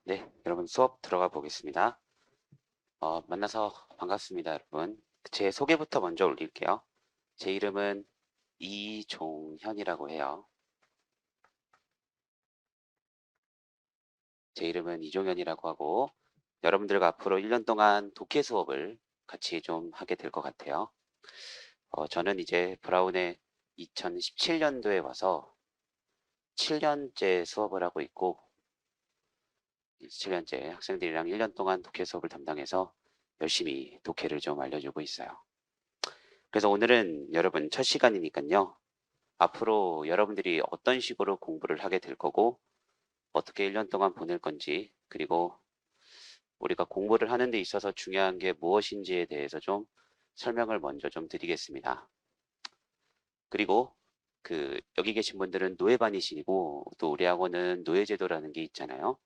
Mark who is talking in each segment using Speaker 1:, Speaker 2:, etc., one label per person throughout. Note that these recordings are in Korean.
Speaker 1: 네, 여러분 수업 들어가 보겠습니다. 만나서 반갑습니다, 여러분. 제 소개부터 먼저 올릴게요. 제 이름은 이종현이라고 해요. 제 이름은 이종현이라고 하고, 여러분들과 앞으로 1년 동안 독해 수업을 같이 좀 하게 될 것 같아요. 저는 이제 브라운에 2017년도에 와서 7년째 수업을 하고 있고, 7년째 학생들이랑 1년 동안 독해 수업을 담당해서 열심히 독해를 좀 알려주고 있어요. 그래서 오늘은 여러분 첫 시간이니까요. 앞으로 여러분들이 어떤 식으로 공부를 하게 될 거고, 어떻게 1년 동안 보낼 건지, 그리고 우리가 공부를 하는 데 있어서 중요한 게 무엇인지에 대해서 좀 설명을 먼저 좀 드리겠습니다. 그리고 여기 계신 분들은 노예반이시고, 또 우리 학원은 노예제도라는 게 있잖아요.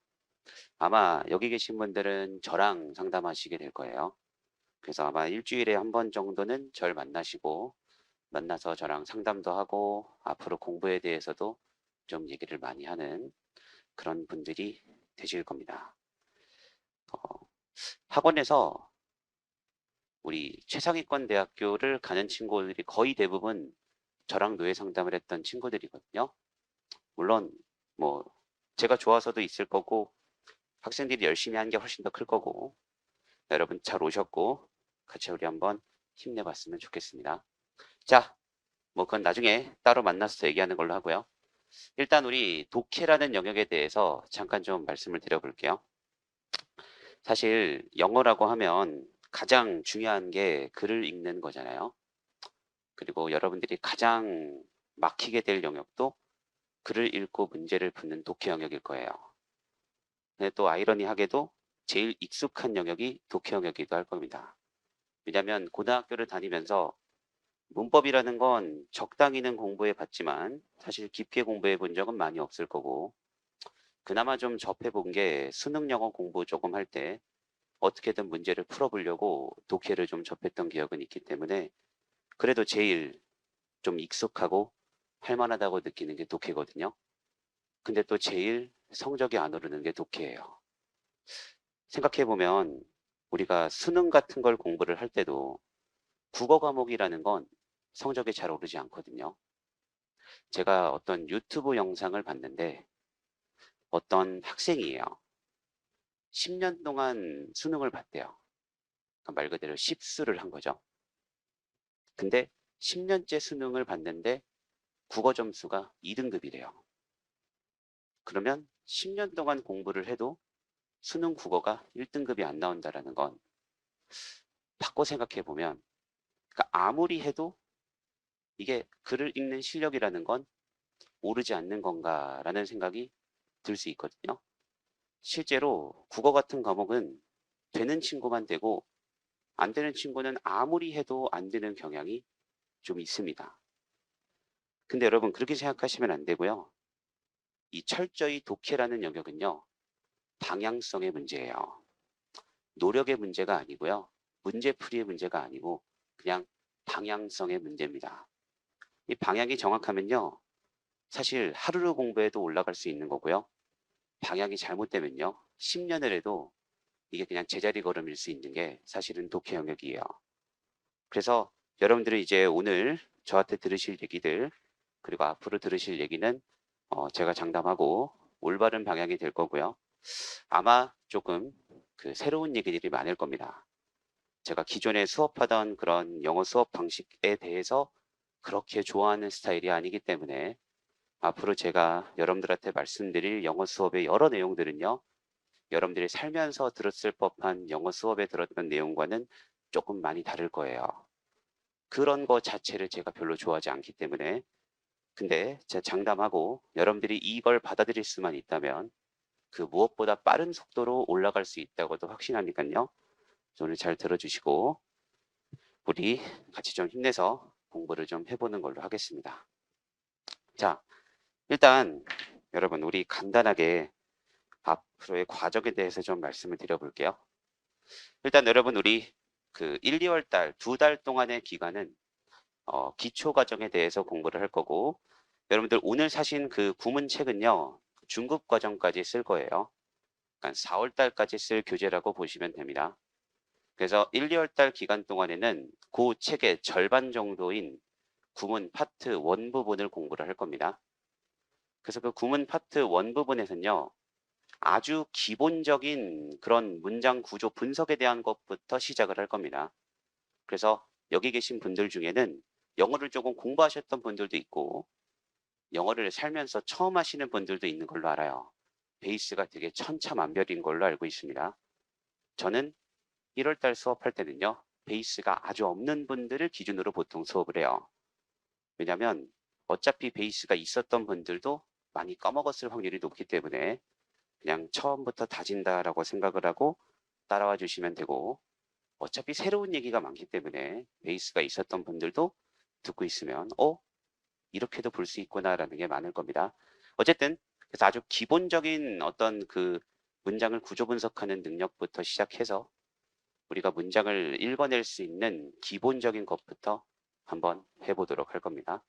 Speaker 1: 아마 여기 계신 분들은 저랑 상담하시게 될 거예요. 그래서 아마 일주일에 한 번 정도는 절 만나시고, 만나서 저랑 상담도 하고 앞으로 공부에 대해서도 좀 얘기를 많이 하는 그런 분들이 되실 겁니다. 어, 학원에서 우리 최상위권 대학교를 가는 친구들이 거의 대부분 저랑 노예 상담을 했던 친구들이거든요. 물론 뭐 제가 좋아서도 있을 거고 학생들이 열심히 한 게 훨씬 더 클 거고, 여러분 잘 오셨고 같이 우리 한번 힘내봤으면 좋겠습니다. 자, 뭐 그건 나중에 따로 만나서 얘기하는 걸로 하고요. 일단 우리 독해라는 영역에 대해서 잠깐 좀 말씀을 드려볼게요. 사실 영어라고 하면 가장 중요한 게 글을 읽는 거잖아요. 그리고 여러분들이 가장 막히게 될 영역도 글을 읽고 문제를 푸는 독해 영역일 거예요. 근데 또 아이러니하게도 제일 익숙한 영역이 독해 영역이기도 할 겁니다. 왜냐하면 고등학교를 다니면서 문법이라는 건 적당히는 공부해 봤지만 사실 깊게 공부해 본 적은 많이 없을 거고, 그나마 좀 접해본 게 수능 영어 공부 조금 할 때 어떻게든 문제를 풀어보려고 독해를 좀 접했던 기억은 있기 때문에 그래도 제일 좀 익숙하고 할만하다고 느끼는 게 독해거든요. 근데 또 제일 성적이 안 오르는 게 독해예요. 생각해보면 우리가 수능 같은 걸 공부를 할 때도 국어 과목이라는 건 성적이 잘 오르지 않거든요. 제가 어떤 유튜브 영상을 봤는데 어떤 학생이에요. 10년 동안 수능을 봤대요. 그러니까 말 그대로 십수를 한 거죠. 근데 10년째 수능을 봤는데 국어 점수가 2등급이래요. 그러면 10년 동안 공부를 해도 수능 국어가 1등급이 안 나온다라는 건, 바꿔 생각해 보면, 그러니까 아무리 해도 이게 글을 읽는 실력이라는 건 오르지 않는 건가라는 생각이 들 수 있거든요. 실제로 국어 같은 과목은 되는 친구만 되고 안 되는 친구는 아무리 해도 안 되는 경향이 좀 있습니다. 근데 여러분 그렇게 생각하시면 안 되고요. 이 철저히 독해라는 영역은요, 방향성의 문제예요. 노력의 문제가 아니고요. 문제풀이의 문제가 아니고 그냥 방향성의 문제입니다. 이 방향이 정확하면요. 사실 하루를 공부해도 올라갈 수 있는 거고요. 방향이 잘못되면요. 10년을 해도 이게 그냥 제자리 걸음일 수 있는 게 사실은 독해 영역이에요. 그래서 여러분들이 이제 오늘 저한테 들으실 얘기들, 그리고 앞으로 들으실 얘기는 제가 장담하고 올바른 방향이 될 거고요. 아마 조금 새로운 얘기들이 많을 겁니다. 제가 기존에 수업하던 그런 영어 수업 방식에 대해서 그렇게 좋아하는 스타일이 아니기 때문에 앞으로 제가 여러분들한테 말씀드릴 영어 수업의 여러 내용들은요, 여러분들이 살면서 들었을 법한 영어 수업에 들었던 내용과는 조금 많이 다를 거예요. 그런 거 자체를 제가 별로 좋아하지 않기 때문에. 근데 제가 장담하고 여러분들이 이걸 받아들일 수만 있다면 그 무엇보다 빠른 속도로 올라갈 수 있다고도 확신하니까요. 오늘 잘 들어주시고 우리 같이 좀 힘내서 공부를 좀 해보는 걸로 하겠습니다. 자, 일단 여러분 우리 간단하게 앞으로의 과정에 대해서 좀 말씀을 드려볼게요. 일단 여러분 우리 1, 2월 달, 2달 동안의 기간은 기초 과정에 대해서 공부를 할 거고, 여러분들 오늘 사신 그 구문책은요, 중급 과정까지 쓸 거예요. 그러니까 4월 달까지 쓸 교재라고 보시면 됩니다. 그래서 1, 2월 달 기간 동안에는 그 책의 절반 정도인 구문 파트 1 부분을 공부를 할 겁니다. 그래서 그 구문 파트 1 부분에서는요. 아주 기본적인 그런 문장 구조 분석에 대한 것부터 시작을 할 겁니다. 그래서 여기 계신 분들 중에는 영어를 조금 공부하셨던 분들도 있고 영어를 살면서 처음 하시는 분들도 있는 걸로 알아요. 베이스가 되게 천차만별인 걸로 알고 있습니다. 저는 1월 달 수업할 때는요. 베이스가 아주 없는 분들을 기준으로 보통 수업을 해요. 왜냐하면 어차피 베이스가 있었던 분들도 많이 까먹었을 확률이 높기 때문에 그냥 처음부터 다진다라고 생각을 하고 따라와 주시면 되고 어차피 새로운 얘기가 많기 때문에 베이스가 있었던 분들도 듣고 있으면 이렇게도 볼 수 있구나라는 게 많을 겁니다. 어쨌든 그래서 아주 기본적인 어떤 그 문장을 구조 분석하는 능력부터 시작해서 우리가 문장을 읽어낼 수 있는 기본적인 것부터 한번 해보도록 할 겁니다.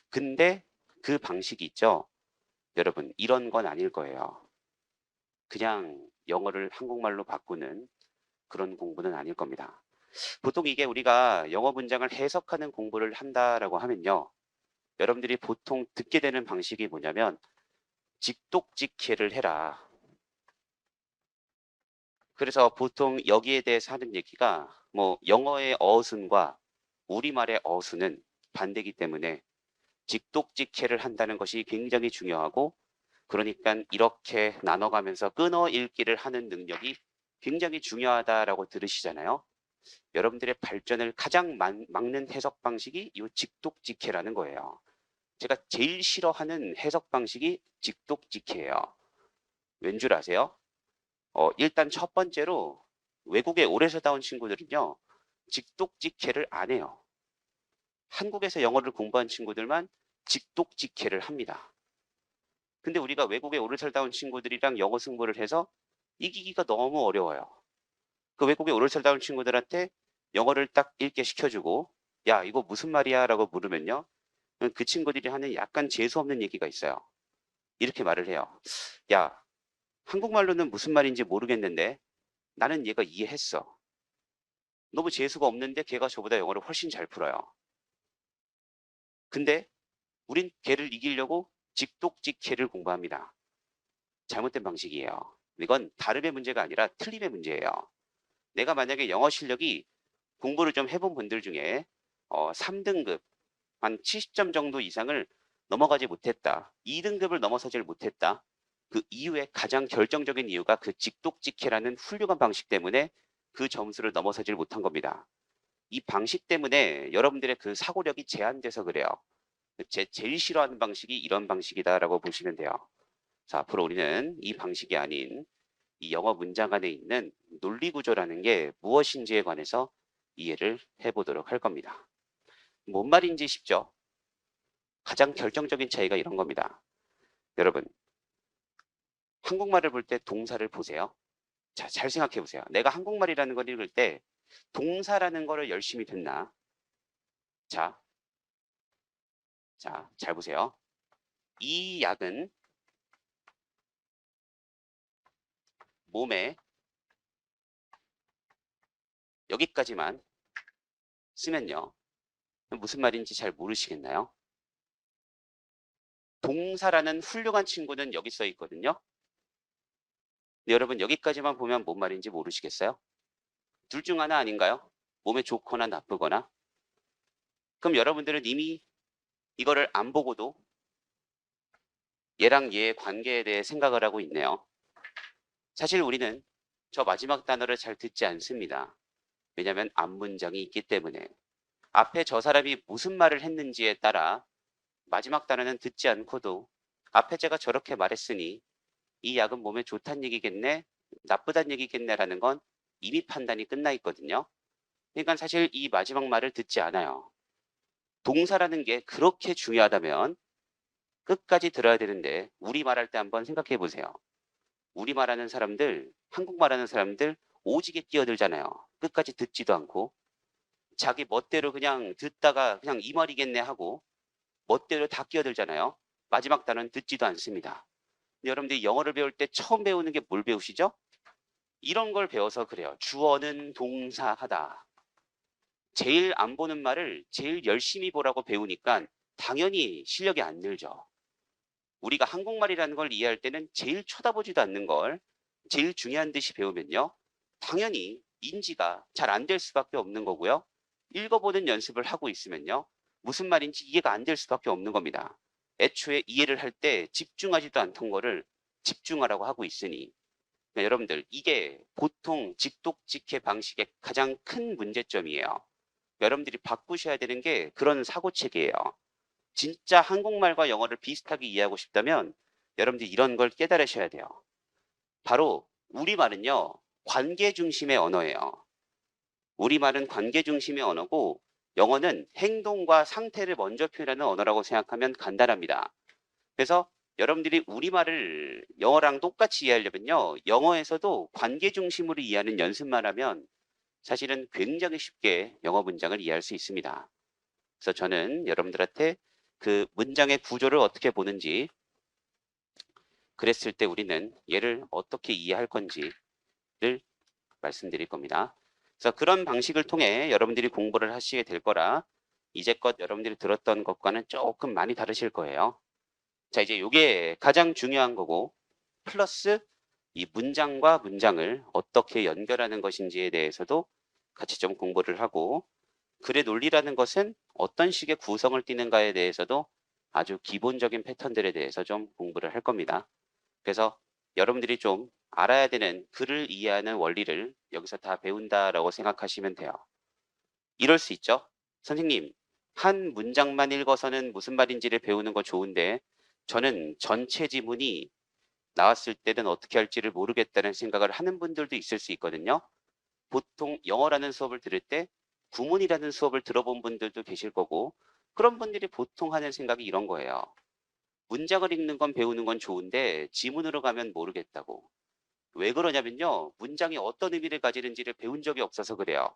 Speaker 1: 근데 그 방식이 있죠. 여러분 이런 건 아닐 거예요. 그냥 영어를 한국말로 바꾸는 그런 공부는 아닐 겁니다. 보통 이게 우리가 영어 문장을 해석하는 공부를 한다라고 하면요. 여러분들이 보통 듣게 되는 방식이 뭐냐면 직독직해를 해라. 그래서 보통 여기에 대해서 하는 얘기가 뭐 영어의 어순과 우리말의 어순은 반대이기 때문에 직독직해를 한다는 것이 굉장히 중요하고 그러니까 이렇게 나눠가면서 끊어 읽기를 하는 능력이 굉장히 중요하다라고 들으시잖아요. 여러분들의 발전을 가장 막는 해석 방식이 이 직독직해라는 거예요. 제가 제일 싫어하는 해석 방식이 직독직해예요. 왠 줄 아세요? 일단 첫 번째로 외국에 오래 살다 온 친구들은요. 직독직해를 안 해요. 한국에서 영어를 공부한 친구들만 직독직해를 합니다. 근데 우리가 외국에 오래 살다 온 친구들이랑 영어 승부를 해서 이기기가 너무 어려워요. 그 외국에 오래 살다 온 친구들한테 영어를 딱 읽게 시켜주고 야 이거 무슨 말이야 라고 물으면요. 그 친구들이 하는 약간 재수없는 얘기가 있어요. 이렇게 말을 해요. 야 한국말로는 무슨 말인지 모르겠는데 나는 얘가 이해했어. 너무 재수가 없는데 걔가 저보다 영어를 훨씬 잘 풀어요. 근데 우린 걔를 이기려고 직독직해를 공부합니다. 잘못된 방식이에요. 이건 다름의 문제가 아니라 틀림의 문제예요. 내가 만약에 영어 실력이 공부를 좀 해본 분들 중에 3등급 한 70점 정도 이상을 넘어가지 못했다. 2등급을 넘어서질 못했다. 그 이유의 가장 결정적인 이유가 그 직독직해라는 훌륭한 방식 때문에 그 점수를 넘어서질 못한 겁니다. 이 방식 때문에 여러분들의 그 사고력이 제한돼서 그래요. 제일 싫어하는 방식이 이런 방식이다라고 보시면 돼요. 자, 앞으로 우리는 이 방식이 아닌 이 영어 문장 안에 있는 논리 구조라는 게 무엇인지에 관해서 이해를 해보도록 할 겁니다. 뭔 말인지 쉽죠? 가장 결정적인 차이가 이런 겁니다. 여러분, 한국말을 볼 때 동사를 보세요. 자, 잘 생각해 보세요. 내가 한국말이라는 걸 읽을 때 동사라는 거를 열심히 듣나? 자, 잘 보세요. 이 약은 몸에 여기까지만 쓰면요. 무슨 말인지 잘 모르시겠나요? 동사라는 훌륭한 친구는 여기 써 있거든요. 근데 여러분 여기까지만 보면 뭔 말인지 모르시겠어요? 둘 중 하나 아닌가요? 몸에 좋거나 나쁘거나. 그럼 여러분들은 이미 이거를 안 보고도 얘랑 얘의 관계에 대해 생각을 하고 있네요. 사실 우리는 저 마지막 단어를 잘 듣지 않습니다. 왜냐하면 앞문장이 있기 때문에. 앞에 저 사람이 무슨 말을 했는지에 따라 마지막 단어는 듣지 않고도 앞에 제가 저렇게 말했으니 이 약은 몸에 좋다는 얘기겠네, 나쁘다는 얘기겠네라는 건 이미 판단이 끝나 있거든요. 그러니까 사실 이 마지막 말을 듣지 않아요. 동사라는 게 그렇게 중요하다면 끝까지 들어야 되는데 우리 말할 때 한번 생각해 보세요. 우리 말하는 사람들, 한국말 하는 사람들 오지게 끼어들잖아요. 끝까지 듣지도 않고 자기 멋대로 그냥 듣다가 그냥 이 말이겠네 하고 멋대로 다 끼어들잖아요. 마지막 단어는 듣지도 않습니다. 여러분들이 영어를 배울 때 처음 배우는 게 뭘 배우시죠? 이런 걸 배워서 그래요. 주어는 동사하다. 제일 안 보는 말을 제일 열심히 보라고 배우니까 당연히 실력이 안 늘죠. 우리가 한국말이라는 걸 이해할 때는 제일 쳐다보지도 않는 걸 제일 중요한 듯이 배우면요. 당연히 인지가 잘 안 될 수밖에 없는 거고요. 읽어보는 연습을 하고 있으면요. 무슨 말인지 이해가 안 될 수밖에 없는 겁니다. 애초에 이해를 할 때 집중하지도 않던 거를 집중하라고 하고 있으니 그러니까 여러분들 이게 보통 직독직해 방식의 가장 큰 문제점이에요. 여러분들이 바꾸셔야 되는 게 그런 사고체계예요. 진짜 한국말과 영어를 비슷하게 이해하고 싶다면 여러분들이 이런 걸 깨달으셔야 돼요. 바로 우리말은요. 관계 중심의 언어예요. 우리말은 관계 중심의 언어고 영어는 행동과 상태를 먼저 표현하는 언어라고 생각하면 간단합니다. 그래서 여러분들이 우리말을 영어랑 똑같이 이해하려면요. 영어에서도 관계 중심으로 이해하는 연습만 하면 사실은 굉장히 쉽게 영어 문장을 이해할 수 있습니다. 그래서 저는 여러분들한테 그 문장의 구조를 어떻게 보는지 그랬을 때 우리는 얘를 어떻게 이해할 건지를 말씀드릴 겁니다. 그래서 그런 방식을 통해 여러분들이 공부를 하시게 될 거라 이제껏 여러분들이 들었던 것과는 조금 많이 다르실 거예요. 자, 이제 이게 가장 중요한 거고 플러스 이 문장과 문장을 어떻게 연결하는 것인지에 대해서도 같이 좀 공부를 하고 글의 논리라는 것은 어떤 식의 구성을 띠는가에 대해서도 아주 기본적인 패턴들에 대해서 좀 공부를 할 겁니다. 그래서 여러분들이 좀 알아야 되는 글을 이해하는 원리를 여기서 다 배운다라고 생각하시면 돼요. 이럴 수 있죠. 선생님, 한 문장만 읽어서는 무슨 말인지를 배우는 거 좋은데 저는 전체 지문이 나왔을 때는 어떻게 할지를 모르겠다는 생각을 하는 분들도 있을 수 있거든요. 보통 영어라는 수업을 들을 때 구문이라는 수업을 들어본 분들도 계실 거고 그런 분들이 보통 하는 생각이 이런 거예요. 문장을 읽는 건 배우는 건 좋은데 지문으로 가면 모르겠다고. 왜 그러냐면요. 문장이 어떤 의미를 가지는지를 배운 적이 없어서 그래요.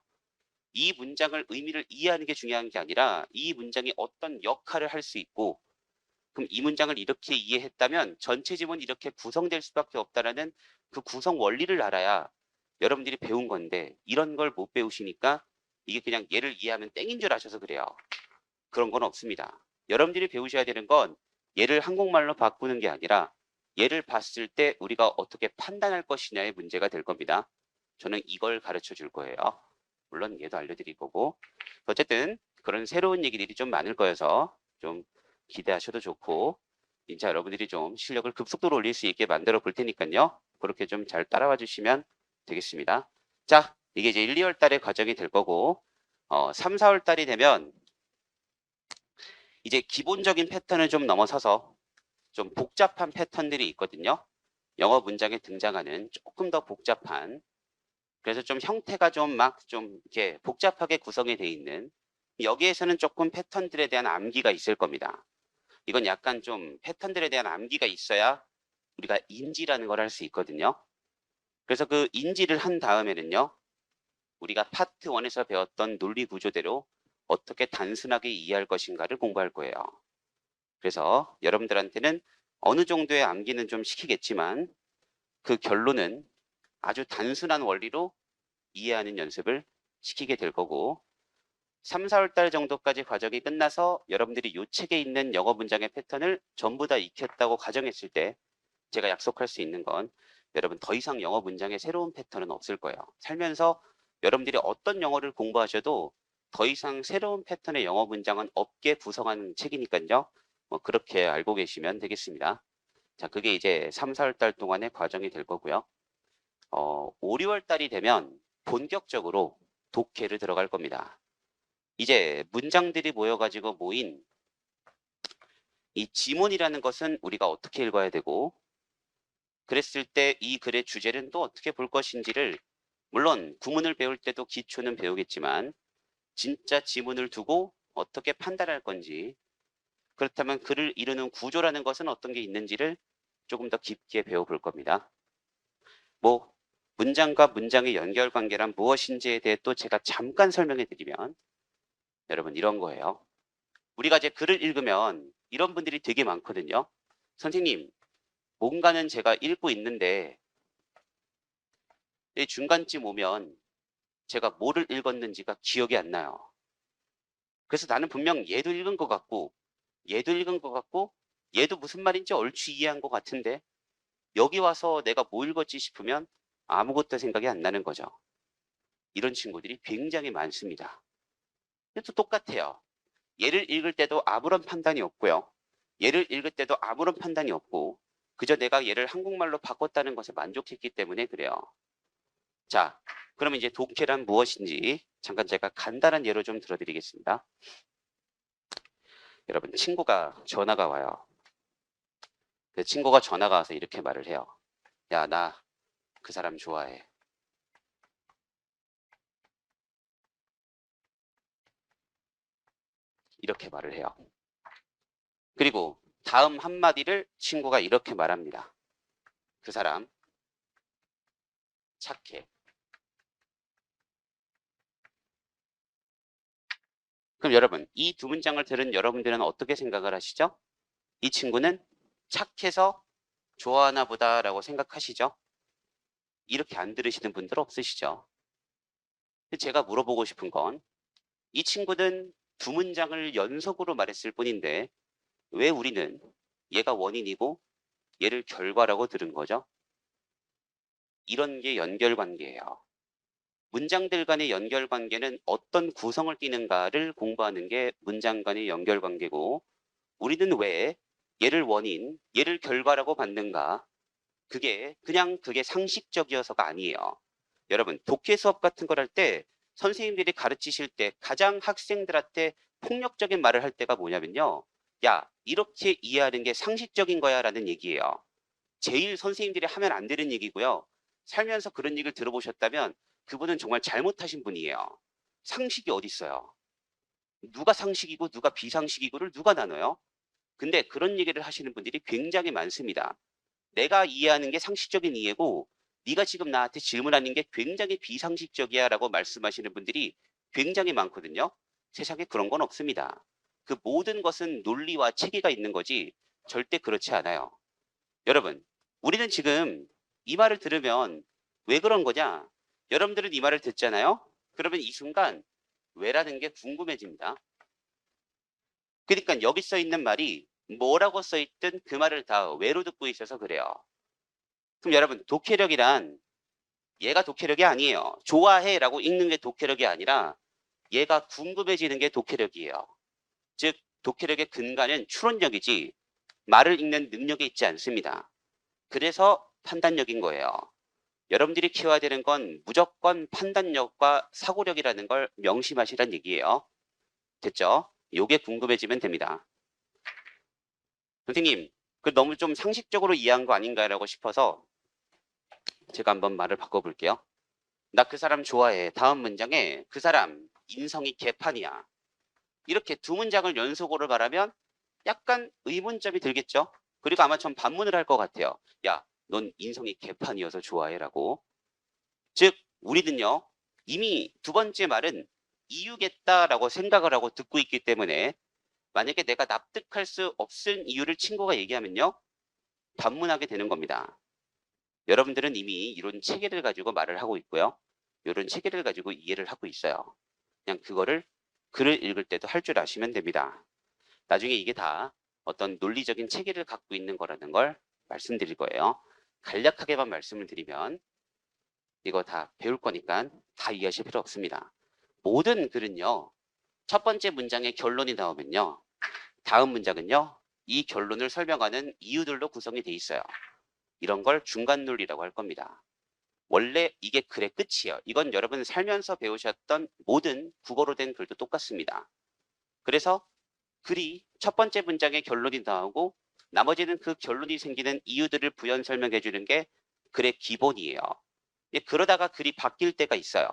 Speaker 1: 이 문장을 의미를 이해하는 게 중요한 게 아니라 이 문장이 어떤 역할을 할 수 있고 그럼 이 문장을 이렇게 이해했다면 전체 지문이 이렇게 구성될 수밖에 없다라는 그 구성 원리를 알아야 여러분들이 배운 건데 이런 걸 못 배우시니까 이게 그냥 얘를 이해하면 땡인 줄 아셔서 그래요. 그런 건 없습니다. 여러분들이 배우셔야 되는 건 얘를 한국말로 바꾸는 게 아니라 얘를 봤을 때 우리가 어떻게 판단할 것이냐의 문제가 될 겁니다. 저는 이걸 가르쳐 줄 거예요. 물론 얘도 알려드릴 거고 어쨌든 그런 새로운 얘기들이 좀 많을 거여서 좀 기대하셔도 좋고 진짜 여러분들이 좀 실력을 급속도로 올릴 수 있게 만들어 볼 테니까요. 그렇게 좀 잘 따라와 주시면 되겠습니다. 자, 이게 이제 1, 2월 달의 과정이 될 거고 3, 4월 달이 되면 이제 기본적인 패턴을 좀 넘어서서 좀 복잡한 패턴들이 있거든요. 영어 문장에 등장하는 조금 더 복잡한 그래서 좀 형태가 좀 막 좀 이렇게 복잡하게 구성이 돼 있는 여기에서는 조금 패턴들에 대한 암기가 있을 겁니다. 이건 약간 좀 패턴들에 대한 암기가 있어야 우리가 인지라는 걸 할 수 있거든요. 그래서 그 인지를 한 다음에는요. 우리가 파트 1에서 배웠던 논리 구조대로 어떻게 단순하게 이해할 것인가를 공부할 거예요. 그래서 여러분들한테는 어느 정도의 암기는 좀 시키겠지만 그 결론은 아주 단순한 원리로 이해하는 연습을 시키게 될 거고 3, 4월 달 정도까지 과정이 끝나서 여러분들이 이 책에 있는 영어 문장의 패턴을 전부 다 익혔다고 가정했을 때 제가 약속할 수 있는 건 여러분 더 이상 영어 문장의 새로운 패턴은 없을 거예요. 살면서 여러분들이 어떤 영어를 공부하셔도 더 이상 새로운 패턴의 영어 문장은 없게 구성하는 책이니까요. 뭐 그렇게 알고 계시면 되겠습니다. 자, 그게 이제 3, 4월 달 동안의 과정이 될 거고요. 5, 6월 달이 되면 본격적으로 독해를 들어갈 겁니다. 이제 문장들이 모여가지고 모인 이 지문이라는 것은 우리가 어떻게 읽어야 되고 그랬을 때 이 글의 주제는 또 어떻게 볼 것인지를 물론 구문을 배울 때도 기초는 배우겠지만 진짜 지문을 두고 어떻게 판단할 건지 그렇다면 글을 이루는 구조라는 것은 어떤 게 있는지를 조금 더 깊게 배워볼 겁니다. 뭐 문장과 문장의 연결관계란 무엇인지에 대해 또 제가 잠깐 설명해 드리면 여러분 이런 거예요. 우리가 이제 글을 읽으면 이런 분들이 되게 많거든요. 선생님 뭔가는 제가 읽고 있는데 이 중간쯤 오면 제가 뭐를 읽었는지가 기억이 안 나요. 그래서 나는 분명 얘도 읽은 것 같고 얘도 읽은 것 같고 얘도 무슨 말인지 얼추 이해한 것 같은데 여기 와서 내가 뭐 읽었지 싶으면 아무것도 생각이 안 나는 거죠. 이런 친구들이 굉장히 많습니다. 또 똑같아요. 얘를 읽을 때도 아무런 판단이 없고요. 얘를 읽을 때도 아무런 판단이 없고 그저 내가 얘를 한국말로 바꿨다는 것에 만족했기 때문에 그래요. 자, 그러면 이제 독해란 무엇인지 잠깐 제가 간단한 예로 좀 들어드리겠습니다. 여러분, 친구가 전화가 와요. 그 친구가 전화가 와서 이렇게 말을 해요. 야, 나 그 사람 좋아해. 이렇게 말을 해요. 그리고 다음 한마디를 친구가 이렇게 말합니다. 그 사람 착해. 그럼 여러분, 이 두 문장을 들은 여러분들은 어떻게 생각을 하시죠? 이 친구는 착해서 좋아하나 보다라고 생각하시죠? 이렇게 안 들으시는 분들 없으시죠? 제가 물어보고 싶은 건 이 친구는 두 문장을 연속으로 말했을 뿐인데 왜 우리는 얘가 원인이고 얘를 결과라고 들은 거죠? 이런 게 연결관계예요. 문장들 간의 연결관계는 어떤 구성을 띠는가를 공부하는 게 문장 간의 연결관계고 우리는 왜 얘를 원인, 얘를 결과라고 받는가? 그게 상식적이어서가 아니에요. 여러분, 독해 수업 같은 걸 할 때 선생님들이 가르치실 때 가장 학생들한테 폭력적인 말을 할 때가 뭐냐면요. 야, 이렇게 이해하는 게 상식적인 거야 라는 얘기예요. 제일 선생님들이 하면 안 되는 얘기고요. 살면서 그런 얘기를 들어보셨다면 그분은 정말 잘못하신 분이에요. 상식이 어디 있어요? 누가 상식이고 누가 비상식이고를 누가 나눠요? 근데 그런 얘기를 하시는 분들이 굉장히 많습니다. 내가 이해하는 게 상식적인 이해고 네가 지금 나한테 질문하는 게 굉장히 비상식적이야 라고 말씀하시는 분들이 굉장히 많거든요. 세상에 그런 건 없습니다. 그 모든 것은 논리와 체계가 있는 거지 절대 그렇지 않아요. 여러분, 우리는 지금 이 말을 들으면 왜 그런 거냐? 여러분들은 이 말을 듣잖아요. 그러면 이 순간 왜라는 게 궁금해집니다. 그러니까 여기 써 있는 말이 뭐라고 써 있든 그 말을 다 왜로 듣고 있어서 그래요. 그럼 여러분, 독해력이란 얘가 독해력이 아니에요. 좋아해라고 읽는 게 독해력이 아니라 얘가 궁금해지는 게 독해력이에요. 즉, 독해력의 근간은 추론력이지 말을 읽는 능력에 있지 않습니다. 그래서 판단력인 거예요. 여러분들이 키워야 되는 건 무조건 판단력과 사고력이라는 걸 명심하시란 얘기예요. 됐죠? 요게 궁금해지면 됩니다. 선생님, 그 너무 좀 상식적으로 이해한 거 아닌가라고 싶어서 제가 한번 말을 바꿔볼게요. 나 그 사람 좋아해. 다음 문장에 그 사람 인성이 개판이야. 이렇게 두 문장을 연속으로 말하면 약간 의문점이 들겠죠? 그리고 아마 전 반문을 할 것 같아요. 야, 넌 인성이 개판이어서 좋아해라고. 즉, 우리는요, 이미 두 번째 말은 이유겠다라고 생각을 하고 듣고 있기 때문에 만약에 내가 납득할 수 없은 이유를 친구가 얘기하면요, 반문하게 되는 겁니다. 여러분들은 이미 이런 체계를 가지고 말을 하고 있고요. 이런 체계를 가지고 이해를 하고 있어요. 그냥 그거를 글을 읽을 때도 할 줄 아시면 됩니다. 나중에 이게 다 어떤 논리적인 체계를 갖고 있는 거라는 걸 말씀드릴 거예요. 간략하게만 말씀을 드리면 이거 다 배울 거니까 다 이해하실 필요 없습니다. 모든 글은요. 첫 번째 문장에 결론이 나오면요. 다음 문장은요. 이 결론을 설명하는 이유들로 구성이 돼 있어요. 이런 걸 중간 논리라고 할 겁니다. 원래 이게 글의 끝이에요. 이건 여러분 살면서 배우셨던 모든 국어로 된 글도 똑같습니다. 그래서 글이 첫 번째 문장의 결론이 나오고 나머지는 그 결론이 생기는 이유들을 부연 설명해 주는 게 글의 기본이에요. 그러다가 글이 바뀔 때가 있어요.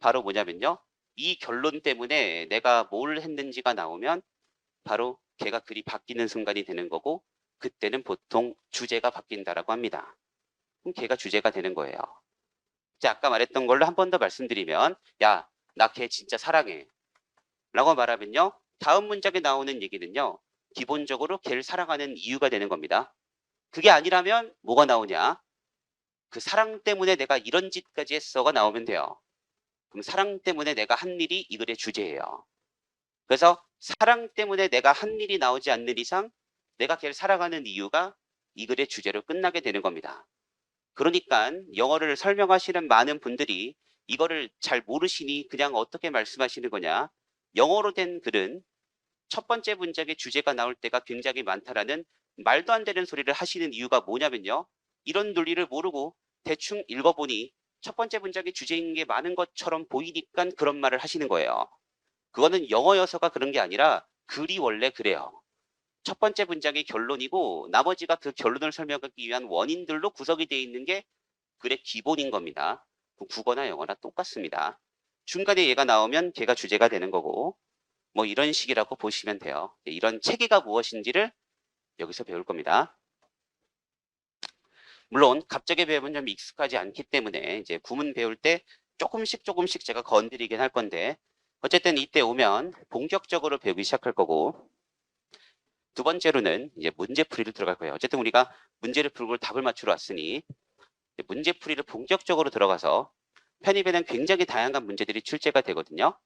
Speaker 1: 바로 뭐냐면요. 이 결론 때문에 내가 뭘 했는지가 나오면 바로 걔가 글이 바뀌는 순간이 되는 거고 그때는 보통 주제가 바뀐다라고 합니다. 그럼 걔가 주제가 되는 거예요. 자, 아까 말했던 걸로 한 번 더 말씀드리면 야, 나 걔 진짜 사랑해 라고 말하면요. 다음 문장에 나오는 얘기는요. 기본적으로 걔를 사랑하는 이유가 되는 겁니다. 그게 아니라면 뭐가 나오냐? 그 사랑 때문에 내가 이런 짓까지 했어가 나오면 돼요. 그럼 사랑 때문에 내가 한 일이 이 글의 주제예요. 그래서 사랑 때문에 내가 한 일이 나오지 않는 이상 내가 걔를 사랑하는 이유가 이 글의 주제로 끝나게 되는 겁니다. 그러니까 영어를 설명하시는 많은 분들이 이거를 잘 모르시니 그냥 어떻게 말씀하시는 거냐. 영어로 된 글은 첫 번째 문장의 주제가 나올 때가 굉장히 많다라는 말도 안 되는 소리를 하시는 이유가 뭐냐면요. 이런 논리를 모르고 대충 읽어보니 첫 번째 문장의 주제인 게 많은 것처럼 보이니까 그런 말을 하시는 거예요. 그거는 영어여서가 그런 게 아니라 글이 원래 그래요. 첫 번째 문장이 결론이고 나머지가 그 결론을 설명하기 위한 원인들로 구성이 되어 있는 게 글의 기본인 겁니다. 국어나 영어나 똑같습니다. 중간에 얘가 나오면 걔가 주제가 되는 거고 뭐 이런 식이라고 보시면 돼요. 이런 체계가 무엇인지를 여기서 배울 겁니다. 물론 갑자기 배우면 좀 익숙하지 않기 때문에 이제 구문 배울 때 조금씩 제가 건드리긴 할 건데 어쨌든 이때 오면 본격적으로 배우기 시작할 거고 두 번째로는 이제 문제풀이를 들어갈 거예요. 어쨌든 우리가 문제를 풀고 답을 맞추러 왔으니 문제풀이를 본격적으로 들어가서 편입에는 굉장히 다양한 문제들이 출제가 되거든요.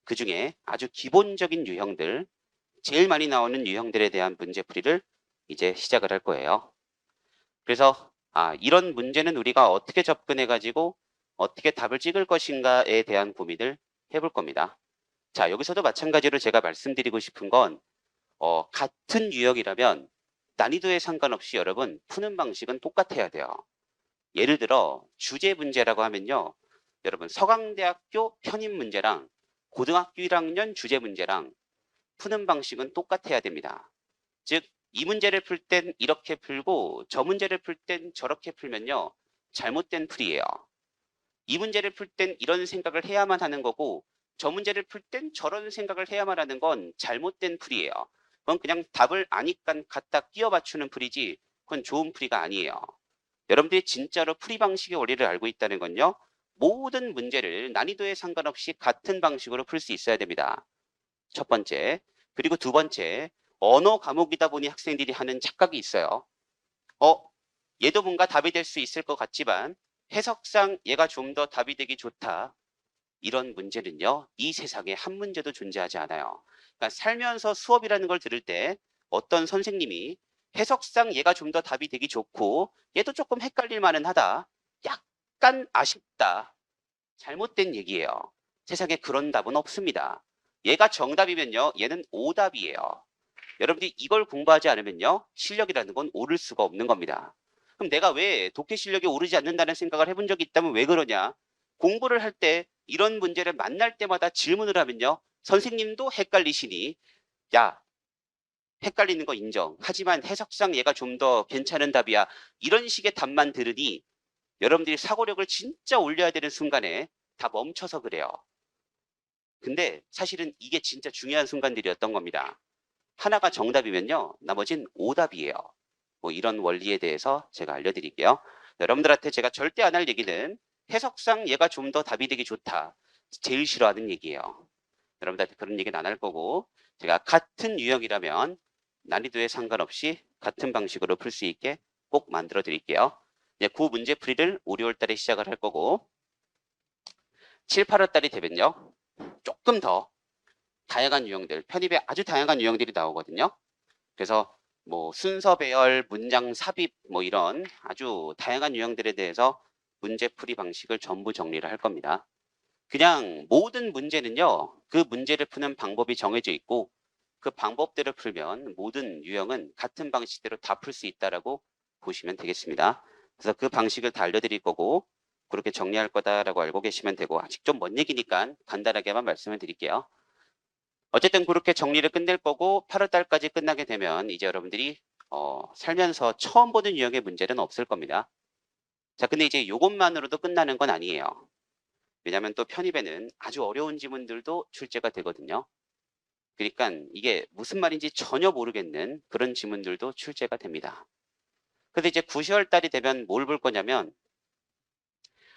Speaker 1: 그 중에 아주 기본적인 유형들, 제일 많이 나오는 유형들에 대한 문제풀이를 이제 시작을 할 거예요. 그래서 이런 문제는 우리가 어떻게 접근해가지고 어떻게 답을 찍을 것인가에 대한 고민을 해볼 겁니다. 자, 여기서도 마찬가지로 제가 말씀드리고 싶은 건 같은 유형이라면 난이도에 상관없이 여러분 푸는 방식은 똑같아야 돼요. 예를 들어 주제 문제라고 하면요. 여러분 서강대학교 편입 문제랑 고등학교 1학년 주제 문제랑 푸는 방식은 똑같아야 됩니다. 즉 이 문제를 풀 땐 이렇게 풀고 저 문제를 풀 땐 저렇게 풀면요. 잘못된 풀이에요. 이 문제를 풀 땐 이런 생각을 해야만 하는 거고 저 문제를 풀 땐 저런 생각을 해야만 하는 건 잘못된 풀이에요. 그건 그냥 답을 아니까 갖다 끼워 맞추는 풀이지 그건 좋은 풀이가 아니에요. 여러분들이 진짜로 풀이 방식의 원리를 알고 있다는 건요. 모든 문제를 난이도에 상관없이 같은 방식으로 풀 수 있어야 됩니다. 첫 번째. 그리고 두 번째. 언어 과목이다 보니 학생들이 하는 착각이 있어요. 얘도 뭔가 답이 될 수 있을 것 같지만 해석상 얘가 좀 더 답이 되기 좋다. 이런 문제는요. 이 세상에 한 문제도 존재하지 않아요. 그러니까 살면서 수업이라는 걸 들을 때 어떤 선생님이 해석상 얘가 좀 더 답이 되기 좋고 얘도 조금 헷갈릴 만은 하다. 약간 아쉽다. 잘못된 얘기예요. 세상에 그런 답은 없습니다. 얘가 정답이면요. 얘는 오답이에요. 여러분들이 이걸 공부하지 않으면요. 실력이라는 건 오를 수가 없는 겁니다. 그럼 내가 왜 독해 실력이 오르지 않는다는 생각을 해본 적이 있다면 왜 그러냐? 공부를 할 때 이런 문제를 만날 때마다 질문을 하면요. 선생님도 헷갈리시니 야 헷갈리는 거 인정. 하지만 해석상 얘가 좀 더 괜찮은 답이야. 이런 식의 답만 들으니 여러분들이 사고력을 진짜 올려야 되는 순간에 다 멈춰서 그래요. 근데 사실은 이게 진짜 중요한 순간들이었던 겁니다. 하나가 정답이면요. 나머진 오답이에요. 뭐 이런 원리에 대해서 제가 알려드릴게요. 여러분들한테 제가 절대 안 할 얘기는 해석상 얘가 좀 더 답이 되기 좋다. 제일 싫어하는 얘기예요. 여러분들한테 그런 얘기는 안 할 거고 제가 같은 유형이라면 난이도에 상관없이 같은 방식으로 풀 수 있게 꼭 만들어 드릴게요. 이제 그 문제풀이를 5, 6월 달에 시작을 할 거고 7, 8월 달이 되면요. 조금 더 다양한 유형들, 편입에 아주 다양한 유형들이 나오거든요. 그래서 뭐 순서 배열, 문장 삽입 뭐 이런 아주 다양한 유형들에 대해서 문제풀이 방식을 전부 정리를 할 겁니다. 그냥 모든 문제는요. 그 문제를 푸는 방법이 정해져 있고 그 방법대로 풀면 모든 유형은 같은 방식대로 다 풀 수 있다라고 보시면 되겠습니다. 그래서 그 방식을 다 알려드릴 거고 그렇게 정리할 거다라고 알고 계시면 되고 아직 좀 먼 얘기니까 간단하게만 말씀을 드릴게요. 어쨌든 그렇게 정리를 끝낼 거고 8월 달까지 끝나게 되면 이제 여러분들이 살면서 처음 보는 유형의 문제는 없을 겁니다. 자, 근데 이제 이것만으로도 끝나는 건 아니에요. 왜냐하면 또 편입에는 아주 어려운 지문들도 출제가 되거든요. 그러니까 이게 무슨 말인지 전혀 모르겠는 그런 지문들도 출제가 됩니다. 근데 이제 9, 10월 달이 되면 뭘 볼 거냐면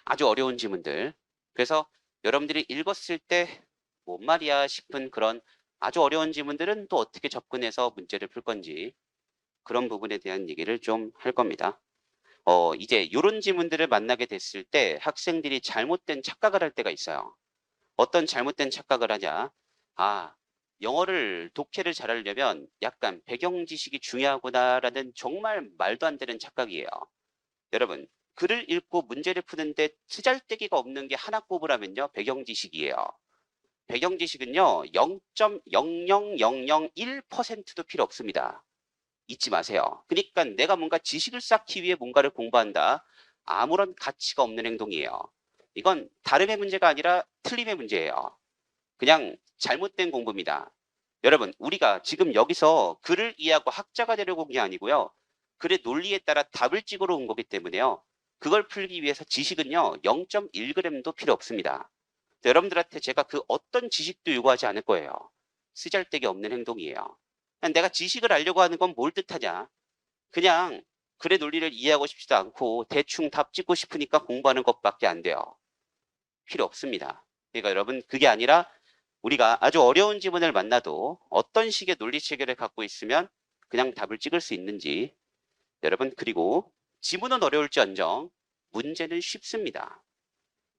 Speaker 1: 아주 어려운 지문들. 그래서 여러분들이 읽었을 때 뭔 말이야 싶은 그런 아주 어려운 지문들은 또 어떻게 접근해서 문제를 풀 건지 그런 부분에 대한 얘기를 좀 할 겁니다. 이제 요런 지문들을 만나게 됐을 때 학생들이 잘못된 착각을 할 때가 있어요. 어떤 잘못된 착각을 하냐? 아, 영어를 독해를 잘하려면 약간 배경 지식이 중요하구나라는 정말 말도 안 되는 착각이에요. 여러분, 글을 읽고 문제를 푸는데 쓰잘데기가 없는 게 하나 꼽으라면요, 배경 지식이에요. 배경 지식은요, 0.00001%도 필요 없습니다. 잊지 마세요. 그러니까 내가 뭔가 지식을 쌓기 위해 뭔가를 공부한다. 아무런 가치가 없는 행동이에요. 이건 다름의 문제가 아니라 틀림의 문제예요. 그냥 잘못된 공부입니다. 여러분, 우리가 지금 여기서 글을 이해하고 학자가 되려고 온 게 아니고요. 글의 논리에 따라 답을 찍으러 온 거기 때문에요. 그걸 풀기 위해서 지식은요, 0.1g도 필요 없습니다. 여러분들한테 제가 그 어떤 지식도 요구하지 않을 거예요. 쓰잘데기 없는 행동이에요. 내가 지식을 알려고 하는 건 뭘 뜻하냐? 그냥 글의 논리를 이해하고 싶지도 않고 대충 답 찍고 싶으니까 공부하는 것밖에 안 돼요. 필요 없습니다. 그러니까 여러분, 그게 아니라 우리가 아주 어려운 지문을 만나도 어떤 식의 논리 체계를 갖고 있으면 그냥 답을 찍을 수 있는지. 여러분, 그리고 지문은 어려울지언정 문제는 쉽습니다.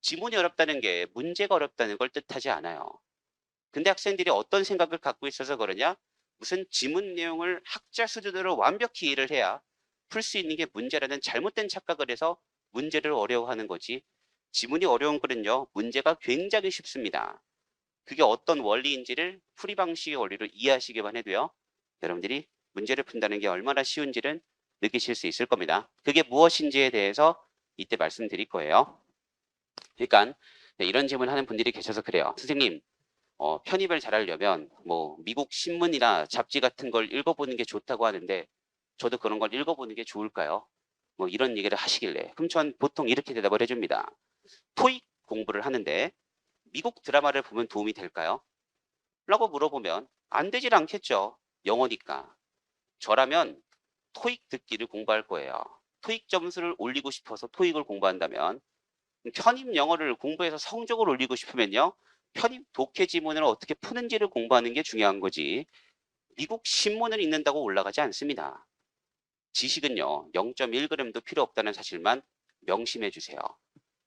Speaker 1: 지문이 어렵다는 게 문제가 어렵다는 걸 뜻하지 않아요. 근데 학생들이 어떤 생각을 갖고 있어서 그러냐? 무슨 지문 내용을 학자 수준으로 완벽히 이해를 해야 풀 수 있는 게 문제라는 잘못된 착각을 해서 문제를 어려워하는 거지. 지문이 어려운 글은요, 문제가 굉장히 쉽습니다. 그게 어떤 원리인지를 풀이 방식의 원리로 이해하시기만 해도요, 여러분들이 문제를 푼다는 게 얼마나 쉬운지를 느끼실 수 있을 겁니다. 그게 무엇인지에 대해서 이때 말씀드릴 거예요. 그러니까 이런 질문을 하는 분들이 계셔서 그래요. 선생님, 편입을 잘하려면 뭐 미국 신문이나 잡지 같은 걸 읽어보는 게 좋다고 하는데 저도 그런 걸 읽어보는 게 좋을까요? 뭐 이런 얘기를 하시길래 그럼 전 보통 이렇게 대답을 해줍니다. 토익 공부를 하는데 미국 드라마를 보면 도움이 될까요? 라고 물어보면 안 되질 않겠죠. 영어니까. 저라면 토익 듣기를 공부할 거예요. 토익 점수를 올리고 싶어서 토익을 공부한다면 편입 영어를 공부해서 성적을 올리고 싶으면요. 편입 독해 지문을 어떻게 푸는지를 공부하는 게 중요한 거지. 미국 신문을 읽는다고 올라가지 않습니다. 지식은요. 0.1g도 필요 없다는 사실만 명심해 주세요.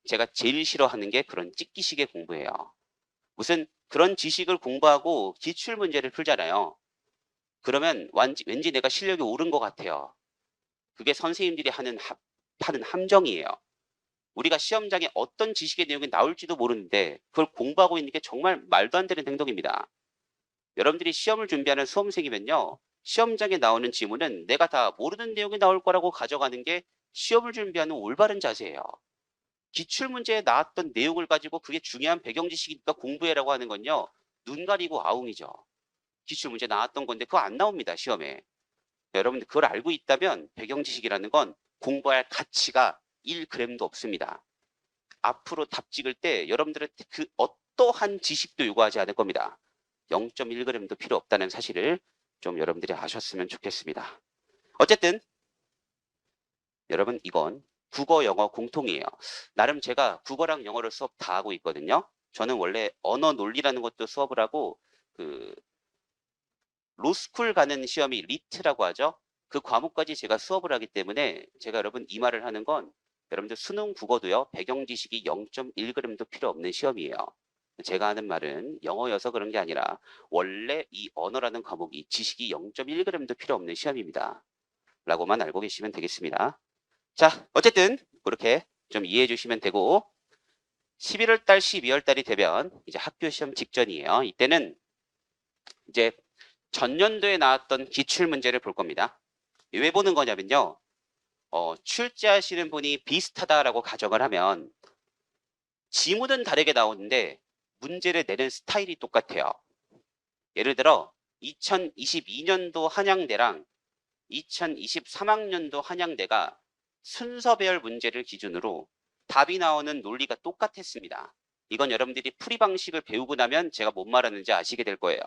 Speaker 1: 제가 제일 싫어하는 게 그런 찍기식의 공부예요. 무슨 그런 지식을 공부하고 기출문제를 풀잖아요. 그러면 왠지 내가 실력이 오른 것 같아요. 그게 선생님들이 하는 함정이에요. 우리가 시험장에 어떤 지식의 내용이 나올지도 모르는데 그걸 공부하고 있는 게 정말 말도 안 되는 행동입니다. 여러분들이 시험을 준비하는 수험생이면요. 시험장에 나오는 지문은 내가 다 모르는 내용이 나올 거라고 가져가는 게 시험을 준비하는 올바른 자세예요. 기출문제에 나왔던 내용을 가지고 그게 중요한 배경 지식이니까 공부해라고 하는 건요. 눈 가리고 아웅이죠. 기출문제 나왔던 건데 그거 안 나옵니다. 시험에. 여러분들 그걸 알고 있다면 배경 지식이라는 건 공부할 가치가 1g도 없습니다. 앞으로 답 찍을 때 여러분들한테 그 어떠한 지식도 요구하지 않을 겁니다. 0.1g도 필요 없다는 사실을 좀 여러분들이 아셨으면 좋겠습니다. 어쨌든 여러분 이건 국어 영어 공통이에요. 나름 제가 국어랑 영어를 수업 다 하고 있거든요. 저는 원래 언어 논리라는 것도 수업을 하고 그 로스쿨 가는 시험이 리트라고 하죠. 그 과목까지 제가 수업을 하기 때문에 제가 여러분 이 말을 하는 건 여러분들 수능 국어도요. 배경 지식이 0.1g도 필요 없는 시험이에요. 제가 하는 말은 영어여서 그런 게 아니라 원래 이 언어라는 과목이 지식이 0.1g도 필요 없는 시험입니다. 라고만 알고 계시면 되겠습니다. 자, 어쨌든 그렇게 좀 이해해 주시면 되고 11월 달, 12월 달이 되면 이제 학교 시험 직전이에요. 이때는 이제 전년도에 나왔던 기출 문제를 볼 겁니다. 왜 보는 거냐면요. 출제하시는 분이 비슷하다라고 가정을 하면 지문은 다르게 나오는데 문제를 내는 스타일이 똑같아요. 예를 들어 2022년도 한양대랑 2023학년도 한양대가 순서배열 문제를 기준으로 답이 나오는 논리가 똑같았습니다. 이건 여러분들이 풀이 방식을 배우고 나면 제가 뭔 말하는지 아시게 될 거예요.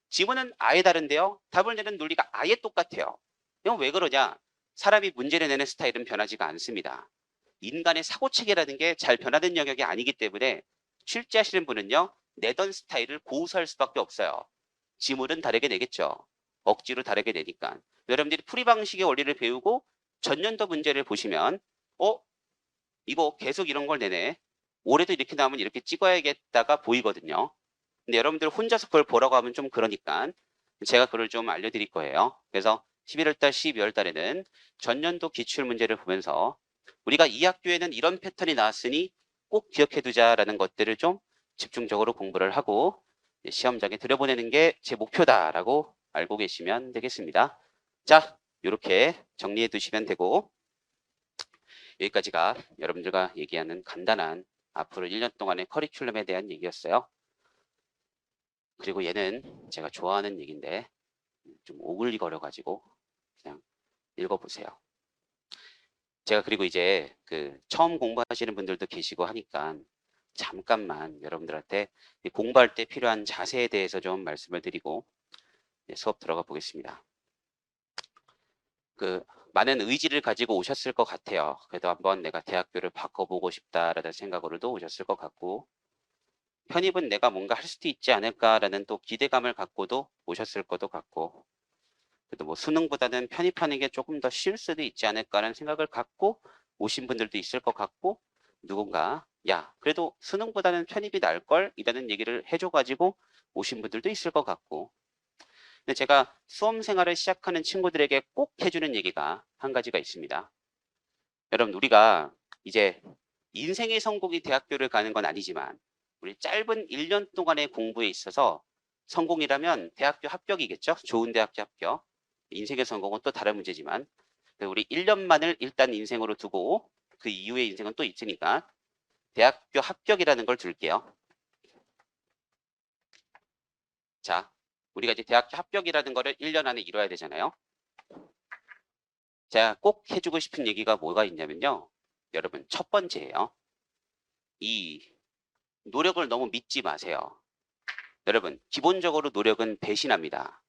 Speaker 1: 지문은 아예 다른데요. 답을 내는 논리가 아예 똑같아요. 이건 왜 그러냐? 사람이 문제를 내는 스타일은 변하지가 않습니다. 인간의 사고체계라는 게 잘 변하는 영역이 아니기 때문에 출제하시는 분은요. 내던 스타일을 고수할 수밖에 없어요. 지문은 다르게 내겠죠. 억지로 다르게 되니까. 여러분들이 풀이 방식의 원리를 배우고 전년도 문제를 보시면 이거 계속 이런 걸 내네. 올해도 이렇게 나오면 이렇게 찍어야겠다가 보이거든요. 근데 여러분들 혼자서 그걸 보라고 하면 좀 그러니까 제가 그걸 좀 알려드릴 거예요. 그래서 11월 달, 12월 달에는 전년도 기출 문제를 보면서 우리가 이 학교에는 이런 패턴이 나왔으니 꼭 기억해 두자라는 것들을 좀 집중적으로 공부를 하고 시험장에 들여보내는 게 제 목표다라고 알고 계시면 되겠습니다. 자, 이렇게 정리해 두시면 되고 여기까지가 여러분들과 얘기하는 간단한 앞으로 1년 동안의 커리큘럼에 대한 얘기였어요. 그리고 얘는 제가 좋아하는 얘기인데 좀 오글거려가지고 그냥 읽어보세요. 제가 그리고 이제 처음 공부하시는 분들도 계시고 하니까 잠깐만 여러분들한테 공부할 때 필요한 자세에 대해서 좀 말씀을 드리고 수업 들어가 보겠습니다. 많은 의지를 가지고 오셨을 것 같아요. 그래도 한번 내가 대학교를 바꿔보고 싶다라는 생각으로도 오셨을 것 같고 편입은 내가 뭔가 할 수도 있지 않을까라는 또 기대감을 갖고도 오셨을 것도 같고 그래도 뭐 수능보다는 편입하는 게 조금 더 쉬울 수도 있지 않을까라는 생각을 갖고 오신 분들도 있을 것 같고 누군가 야 그래도 수능보다는 편입이 나을걸 이라는 얘기를 해줘가지고 오신 분들도 있을 것 같고 근데 제가 수험 생활을 시작하는 친구들에게 꼭 해주는 얘기가 한 가지가 있습니다. 여러분 우리가 이제 인생의 성공이 대학교를 가는 건 아니지만 우리 짧은 1년 동안의 공부에 있어서 성공이라면 대학교 합격이겠죠. 좋은 대학교 합격. 인생의 성공은 또 다른 문제지만 우리 1년만을 일단 인생으로 두고 그 이후의 인생은 또 있으니까 대학교 합격이라는 걸 둘게요. 자, 우리가 이제 대학교 합격이라는 거를 1년 안에 이뤄야 되잖아요. 제가 꼭 해주고 싶은 얘기가 뭐가 있냐면요. 여러분 첫 번째예요. 이 노력을 너무 믿지 마세요. 여러분 기본적으로 노력은 배신합니다.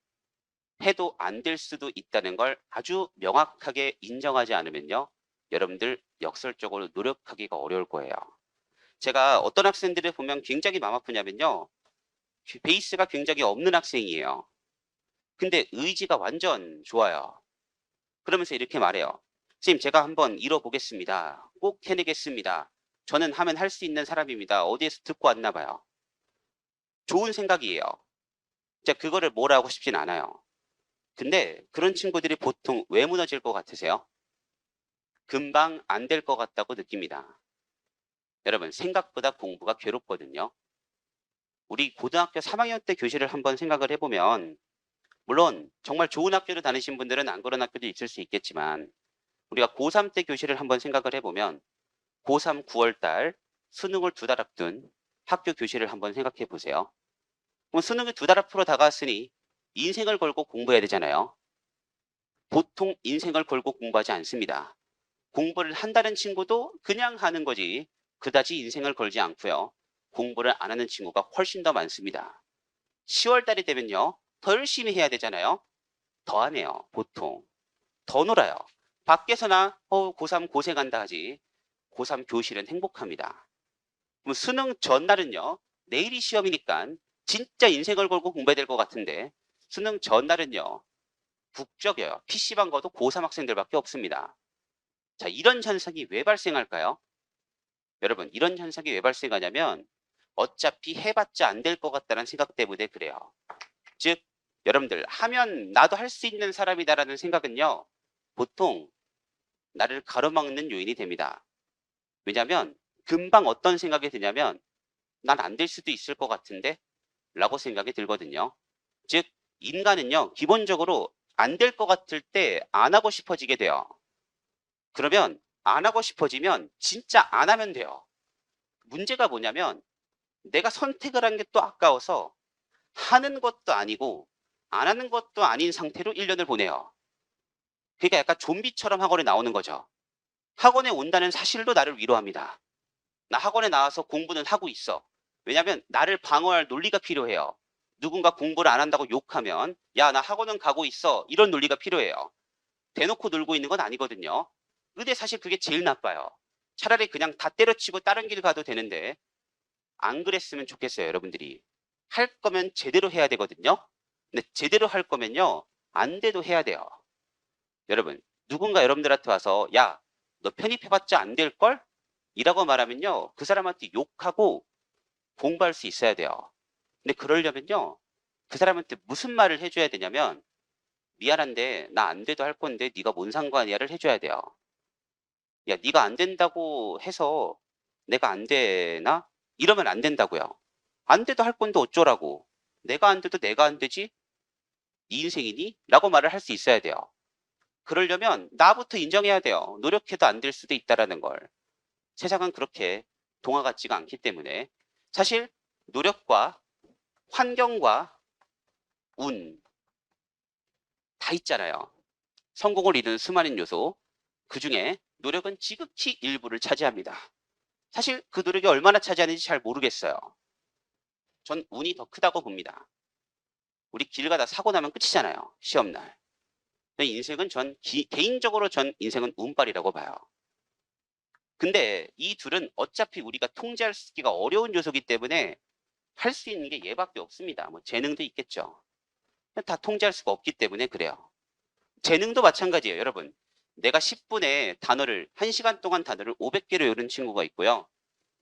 Speaker 1: 해도 안 될 수도 있다는 걸 아주 명확하게 인정하지 않으면요. 여러분들 역설적으로 노력하기가 어려울 거예요. 제가 어떤 학생들을 보면 굉장히 마음 아프냐면요. 베이스가 굉장히 없는 학생이에요. 근데 의지가 완전 좋아요. 그러면서 이렇게 말해요. 선생님 제가 한번 이뤄보겠습니다. 꼭 해내겠습니다. 저는 하면 할 수 있는 사람입니다. 어디에서 듣고 왔나 봐요. 좋은 생각이에요. 제가 그거를 뭐라고 싶진 않아요. 근데 그런 친구들이 보통 왜 무너질 것 같으세요? 금방 안 될 것 같다고 느낍니다. 여러분 생각보다 공부가 괴롭거든요. 우리 고등학교 3학년 때 교실을 한번 생각을 해보면 물론 정말 좋은 학교를 다니신 분들은 안 그런 학교도 있을 수 있겠지만 우리가 고3 때 교실을 한번 생각을 해보면 고3 9월 달 수능을 2달 앞둔 학교 교실을 한번 생각해 보세요. 그럼 수능이 2달 앞으로 다가왔으니 인생을 걸고 공부해야 되잖아요. 보통 인생을 걸고 공부하지 않습니다. 공부를 한다는 친구도 그냥 하는 거지 그다지 인생을 걸지 않고요. 공부를 안 하는 친구가 훨씬 더 많습니다. 10월 달이 되면요. 더 열심히 해야 되잖아요. 더 하네요. 보통. 더 놀아요. 밖에서나 고3 고생한다 하지 고3 교실은 행복합니다. 그럼 수능 전날은요. 내일이 시험이니까 진짜 인생을 걸고 공부해야 될 것 같은데 수능 전날은요. 북적여요. PC방 가도 고3 학생들밖에 없습니다. 자, 이런 현상이 왜 발생할까요? 여러분, 이런 현상이 왜 발생하냐면 어차피 해봤자 안 될 것 같다는 생각 때문에 그래요. 즉, 여러분들 하면 나도 할 수 있는 사람이다라는 생각은요. 보통 나를 가로막는 요인이 됩니다. 왜냐하면 금방 어떤 생각이 드냐면 난 안 될 수도 있을 것 같은데 라고 생각이 들거든요. 즉, 인간은요. 기본적으로 안 될 것 같을 때 안 하고 싶어지게 돼요. 그러면 안 하고 싶어지면 진짜 안 하면 돼요. 문제가 뭐냐면 내가 선택을 한 게 또 아까워서 하는 것도 아니고 안 하는 것도 아닌 상태로 1년을 보내요. 그러니까 약간 좀비처럼 학원에 나오는 거죠. 학원에 온다는 사실도 나를 위로합니다. 나 학원에 나와서 공부는 하고 있어. 왜냐하면 나를 방어할 논리가 필요해요. 누군가 공부를 안 한다고 욕하면 야, 나 학원은 가고 있어. 이런 논리가 필요해요. 대놓고 놀고 있는 건 아니거든요. 근데 사실 그게 제일 나빠요. 차라리 그냥 다 때려치고 다른 길 가도 되는데 안 그랬으면 좋겠어요. 여러분들이. 할 거면 제대로 해야 되거든요. 근데 제대로 할 거면요. 안 돼도 해야 돼요. 여러분, 누군가 여러분들한테 와서 야, 너 편입해봤자 안 될걸? 이라고 말하면요. 그 사람한테 욕하고 공부할 수 있어야 돼요. 근데 그러려면요. 그 사람한테 무슨 말을 해줘야 되냐면 미안한데 나 안 돼도 할 건데 네가 뭔 상관이야를 해줘야 돼요. 야, 네가 안 된다고 해서 내가 안 되나? 이러면 안 된다고요. 안 돼도 할 건데 어쩌라고. 내가 안 돼도 내가 안 되지? 네 인생이니? 라고 말을 할 수 있어야 돼요. 그러려면 나부터 인정해야 돼요. 노력해도 안 될 수도 있다라는 걸. 세상은 그렇게 동화 같지가 않기 때문에 사실 노력과 환경과 운 다 있잖아요. 성공을 이루는 수많은 요소, 그 중에 노력은 지극히 일부를 차지합니다. 사실 그 노력이 얼마나 차지하는지 잘 모르겠어요. 전 운이 더 크다고 봅니다. 우리 길 가다 사고 나면 끝이잖아요. 시험날. 인생은 개인적으로 전 인생은 운빨이라고 봐요. 근데 이 둘은 어차피 우리가 통제하기가 어려운 요소이기 때문에 할 수 있는 게 얘밖에 없습니다. 뭐 재능도 있겠죠. 다 통제할 수가 없기 때문에 그래요. 재능도 마찬가지예요, 여러분. 내가 10분에 단어를 1시간 동안 단어를 500개를 외우는 친구가 있고요.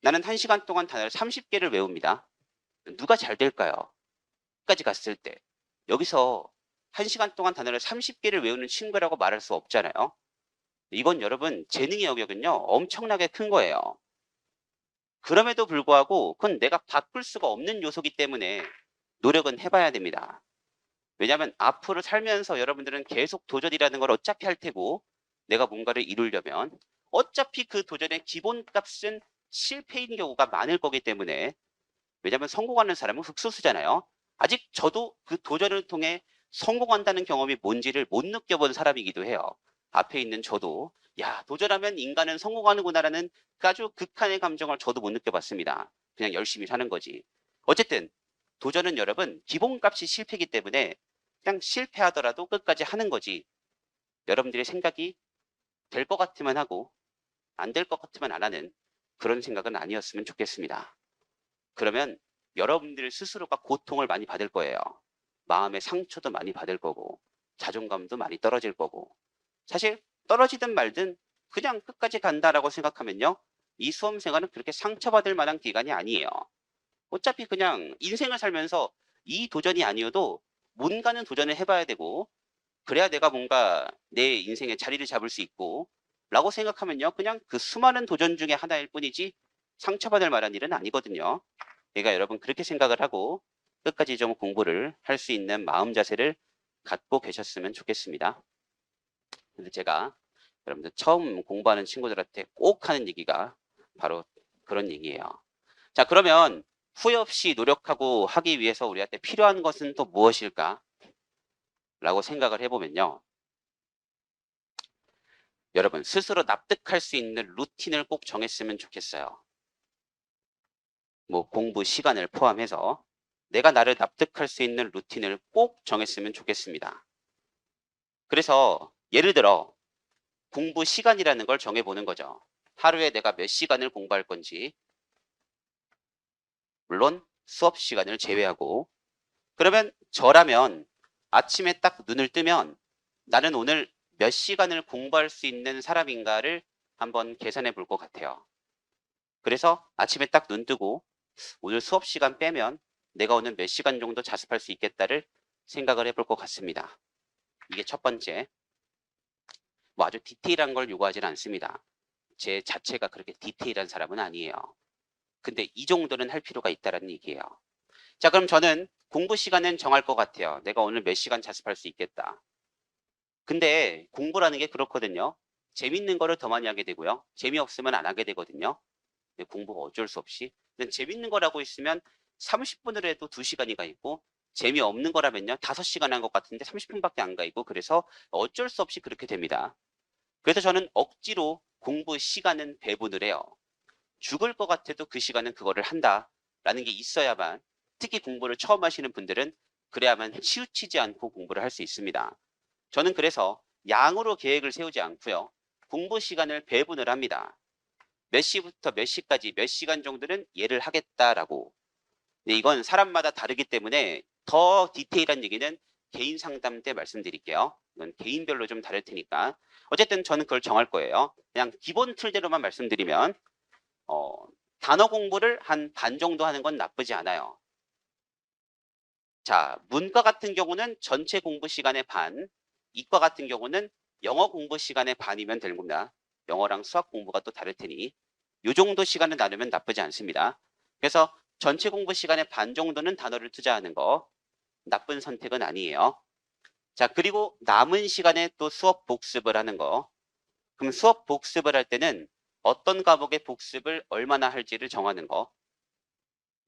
Speaker 1: 나는 1시간 동안 단어를 30개를 외웁니다. 누가 잘 될까요? 끝까지 갔을 때. 여기서 1시간 동안 단어를 30개를 외우는 친구라고 말할 수 없잖아요. 이건 여러분 재능의 영역은요 엄청나게 큰 거예요. 그럼에도 불구하고 그건 내가 바꿀 수가 없는 요소이기 때문에 노력은 해봐야 됩니다. 왜냐하면 앞으로 살면서 여러분들은 계속 도전이라는 걸 어차피 할 테고 내가 뭔가를 이루려면 어차피 그 도전의 기본값은 실패인 경우가 많을 거기 때문에 왜냐하면 성공하는 사람은 흑수수잖아요. 아직 저도 그 도전을 통해 성공한다는 경험이 뭔지를 못 느껴본 사람이기도 해요. 앞에 있는 저도 야 도전하면 인간은 성공하는구나라는 그 아주 극한의 감정을 저도 못 느껴봤습니다. 그냥 열심히 사는 거지. 어쨌든 도전은 여러분 기본값이 실패이기 때문에 그냥 실패하더라도 끝까지 하는 거지. 여러분들의 생각이 될 것 같으면 하고 안 될 것 같으면 안 하는 그런 생각은 아니었으면 좋겠습니다. 그러면 여러분들 스스로가 고통을 많이 받을 거예요. 마음의 상처도 많이 받을 거고 자존감도 많이 떨어질 거고 사실 떨어지든 말든 그냥 끝까지 간다라고 생각하면요. 이 수험생활은 그렇게 상처받을 만한 기간이 아니에요. 어차피 그냥 인생을 살면서 이 도전이 아니어도 뭔가는 도전을 해봐야 되고 그래야 내가 뭔가 내 인생의 자리를 잡을 수 있고 라고 생각하면요. 그냥 그 수많은 도전 중에 하나일 뿐이지 상처받을 만한 일은 아니거든요. 그러니까 여러분 그렇게 생각을 하고 끝까지 좀 공부를 할 수 있는 마음 자세를 갖고 계셨으면 좋겠습니다. 근데 제가 여러분들 처음 공부하는 친구들한테 꼭 하는 얘기가 바로 그런 얘기예요. 자, 그러면 후회 없이 노력하고 하기 위해서 우리한테 필요한 것은 또 무엇일까? 라고 생각을 해보면요. 여러분 스스로 납득할 수 있는 루틴을 꼭 정했으면 좋겠어요. 뭐 공부 시간을 포함해서 내가 나를 납득할 수 있는 루틴을 꼭 정했으면 좋겠습니다. 그래서 예를 들어 공부 시간이라는 걸 정해보는 거죠. 하루에 내가 몇 시간을 공부할 건지 물론 수업 시간을 제외하고 그러면 저라면 아침에 딱 눈을 뜨면 나는 오늘 몇 시간을 공부할 수 있는 사람인가를 한번 계산해 볼 것 같아요. 그래서 아침에 딱 눈 뜨고 오늘 수업 시간 빼면 내가 오늘 몇 시간 정도 자습할 수 있겠다를 생각을 해볼 것 같습니다. 이게 첫 번째. 뭐 아주 디테일한 걸 요구하지는 않습니다. 제 자체가 그렇게 디테일한 사람은 아니에요. 근데 이 정도는 할 필요가 있다는 얘기예요. 자, 그럼 저는 공부 시간은 정할 것 같아요. 내가 오늘 몇 시간 자습할 수 있겠다. 근데 공부라는 게 그렇거든요. 재밌는 거를 더 많이 하게 되고요. 재미없으면 안 하게 되거든요. 공부가 어쩔 수 없이. 재밌는 거라고 있으면 30분을 해도 2시간이 가 있고 재미없는 거라면요. 5시간 한 것 같은데 30분밖에 안 가 있고 그래서 어쩔 수 없이 그렇게 됩니다. 그래서 저는 억지로 공부 시간은 배분을 해요. 죽을 것 같아도 그 시간은 그거를 한다라는 게 있어야만 특히 공부를 처음 하시는 분들은 그래야만 치우치지 않고 공부를 할 수 있습니다. 저는 그래서 양으로 계획을 세우지 않고요. 공부 시간을 배분을 합니다. 몇 시부터 몇 시까지 몇 시간 정도는 얘를 하겠다라고. 근데 이건 사람마다 다르기 때문에 더 디테일한 얘기는 개인 상담 때 말씀드릴게요. 이건 개인별로 좀 다를 테니까. 어쨌든 저는 그걸 정할 거예요. 그냥 기본 틀대로만 말씀드리면 단어 공부를 한 반 정도 하는 건 나쁘지 않아요. 자, 문과 같은 경우는 전체 공부 시간의 반, 이과 같은 경우는 영어 공부 시간의 반이면 되는 겁니다. 영어랑 수학 공부가 또 다를 테니 이 정도 시간을 나누면 나쁘지 않습니다. 그래서 전체 공부 시간의 반 정도는 단어를 투자하는 거 나쁜 선택은 아니에요. 자, 그리고 남은 시간에 또 수업 복습을 하는 거. 그럼 수업 복습을 할 때는 어떤 과목의 복습을 얼마나 할지를 정하는 거.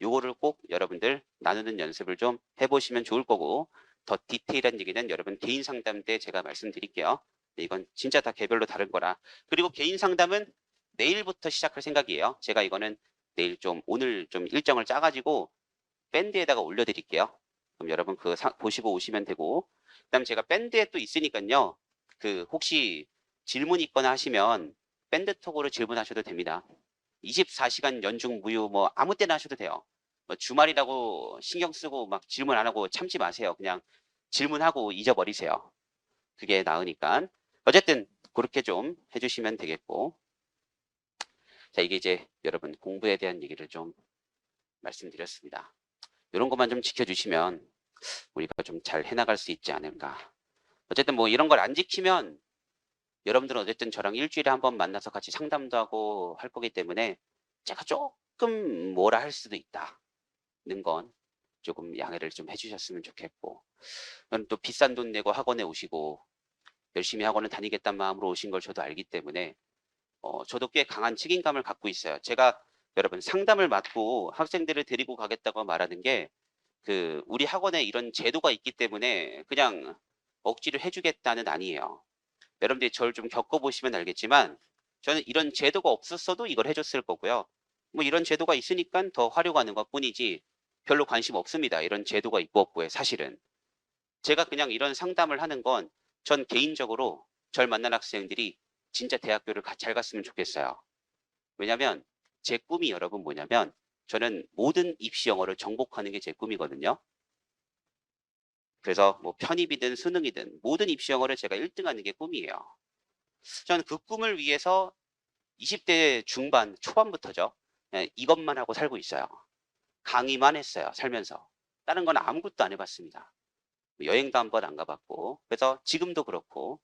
Speaker 1: 요거를 꼭 여러분들 나누는 연습을 좀 해보시면 좋을 거고, 더 디테일한 얘기는 여러분 개인 상담 때 제가 말씀드릴게요. 이건 진짜 다 개별로 다른 거라. 그리고 개인 상담은 내일부터 시작할 생각이에요. 제가 이거는 내일 좀 오늘 좀 일정을 짜가지고 밴드에다가 올려드릴게요. 그럼 여러분 그거 보시고 오시면 되고, 그다음 제가 밴드에 또 있으니까요. 그 혹시 질문 있거나 하시면 밴드톡으로 질문하셔도 됩니다. 24시간 연중 무휴 뭐 아무 때나 하셔도 돼요. 뭐 주말이라고 신경 쓰고 막 질문 안 하고 참지 마세요. 그냥 질문하고 잊어버리세요. 그게 나으니까. 어쨌든 그렇게 좀 해주시면 되겠고. 자, 이게 이제 여러분 공부에 대한 얘기를 좀 말씀드렸습니다. 이런 것만 좀 지켜주시면 우리가 좀 잘 해나갈 수 있지 않을까. 어쨌든 뭐 이런 걸 안 지키면 여러분들은 어쨌든 저랑 일주일에 한 번 만나서 같이 상담도 하고 할 거기 때문에 제가 조금 뭐라 할 수도 있다는 건 조금 양해를 좀 해주셨으면 좋겠고, 저는 또 비싼 돈 내고 학원에 오시고 열심히 학원을 다니겠다는 마음으로 오신 걸 저도 알기 때문에 저도 꽤 강한 책임감을 갖고 있어요. 제가 여러분 상담을 맡고 학생들을 데리고 가겠다고 말하는 게 우리 학원에 이런 제도가 있기 때문에 그냥 억지로 해주겠다는 아니에요. 여러분들이 저를 좀 겪어보시면 알겠지만 저는 이런 제도가 없었어도 이걸 해줬을 거고요. 뭐 이런 제도가 있으니까 더 하려고 하는 것 뿐이지 별로 관심 없습니다. 이런 제도가 있고 없고에 사실은. 제가 그냥 이런 상담을 하는 건 전 개인적으로 절 만난 학생들이 진짜 대학교를 잘 갔으면 좋겠어요. 왜냐면 제 꿈이 여러분 뭐냐면 저는 모든 입시 영어를 정복하는 게 제 꿈이거든요. 그래서 뭐 편입이든 수능이든 모든 입시 영어를 제가 1등 하는 게 꿈이에요. 저는 그 꿈을 위해서 20대 중반 초반부터죠. 이것만 하고 살고 있어요. 강의만 했어요. 살면서. 다른 건 아무것도 안 해봤습니다. 여행도 한번 안 가봤고. 그래서 지금도 그렇고.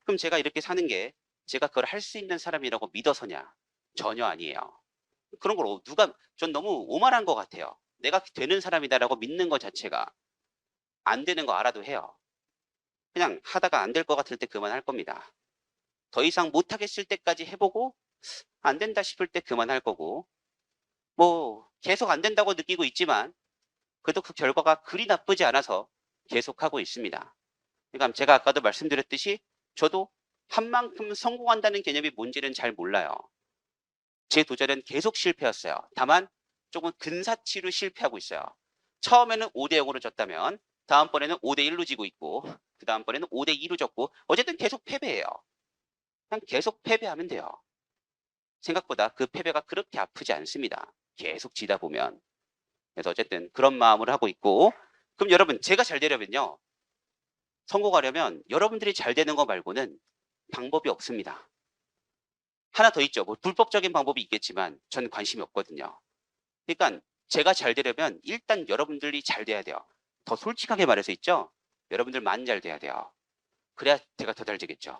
Speaker 1: 그럼 제가 이렇게 사는 게 제가 그걸 할 수 있는 사람이라고 믿어서냐? 전혀 아니에요. 그런 걸 전 너무 오만한 것 같아요. 내가 되는 사람이다라고 믿는 것 자체가 안 되는 거 알아도 해요. 그냥 하다가 안 될 것 같을 때 그만할 겁니다. 더 이상 못하겠을 때까지 해보고 안 된다 싶을 때 그만할 거고, 뭐 계속 안 된다고 느끼고 있지만 그래도 그 결과가 그리 나쁘지 않아서 계속하고 있습니다. 그러니까 제가 아까도 말씀드렸듯이 저도 한 만큼 성공한다는 개념이 뭔지는 잘 몰라요. 제 도전은 계속 실패였어요. 다만 조금 근사치로 실패하고 있어요. 처음에는 5대 0으로 졌다면 다음번에는 5대 1로 지고 있고 그 다음번에는 5대 2로 졌고 어쨌든 계속 패배해요. 그냥 계속 패배하면 돼요. 생각보다 그 패배가 그렇게 아프지 않습니다. 계속 지다 보면. 그래서 어쨌든 그런 마음을 하고 있고, 그럼 여러분 제가 잘 되려면요. 성공하려면 여러분들이 잘 되는 거 말고는 방법이 없습니다. 하나 더 있죠. 뭐 불법적인 방법이 있겠지만 전 관심이 없거든요. 그러니까 제가 잘 되려면 일단 여러분들이 잘 돼야 돼요. 더 솔직하게 말해서 있죠. 여러분들만 잘 돼야 돼요. 그래야 제가 더 잘 되겠죠.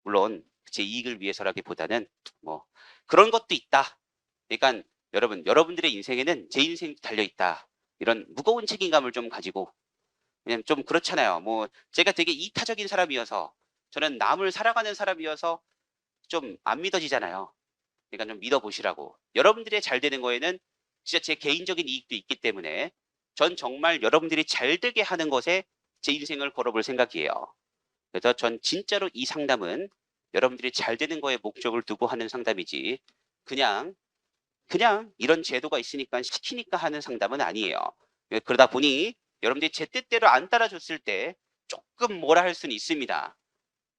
Speaker 1: 물론 제 이익을 위해서라기보다는 뭐 그런 것도 있다. 그러니까 여러분들의 인생에는 제 인생이 달려 있다. 이런 무거운 책임감을 좀 가지고, 왜냐면 좀 그렇잖아요. 뭐 제가 되게 이타적인 사람이어서 저는 남을 살아가는 사람이어서 좀 안 믿어지잖아요. 그러니까 좀 믿어보시라고. 여러분들이 잘 되는 거에는 진짜 제 개인적인 이익도 있기 때문에 전 정말 여러분들이 잘 되게 하는 것에 제 인생을 걸어볼 생각이에요. 그래서 전 진짜로 이 상담은 여러분들이 잘 되는 거에 목적을 두고 하는 상담이지 그냥 이런 제도가 있으니까 시키니까 하는 상담은 아니에요. 그러다 보니 여러분들이 제 뜻대로 안 따라줬을 때 조금 뭐라 할 수는 있습니다.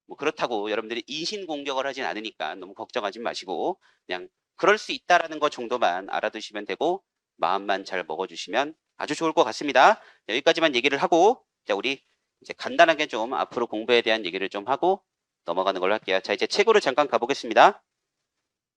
Speaker 1: 뭐 그렇다고 여러분들이 인신공격을 하진 않으니까 너무 걱정하지 마시고 그냥 그럴 수 있다라는 것 정도만 알아두시면 되고 마음만 잘 먹어주시면 아주 좋을 것 같습니다. 여기까지만 얘기를 하고, 자, 우리 이제 간단하게 좀 앞으로 공부에 대한 얘기를 좀 하고 넘어가는 걸로 할게요. 자, 이제 책으로 잠깐 가보겠습니다.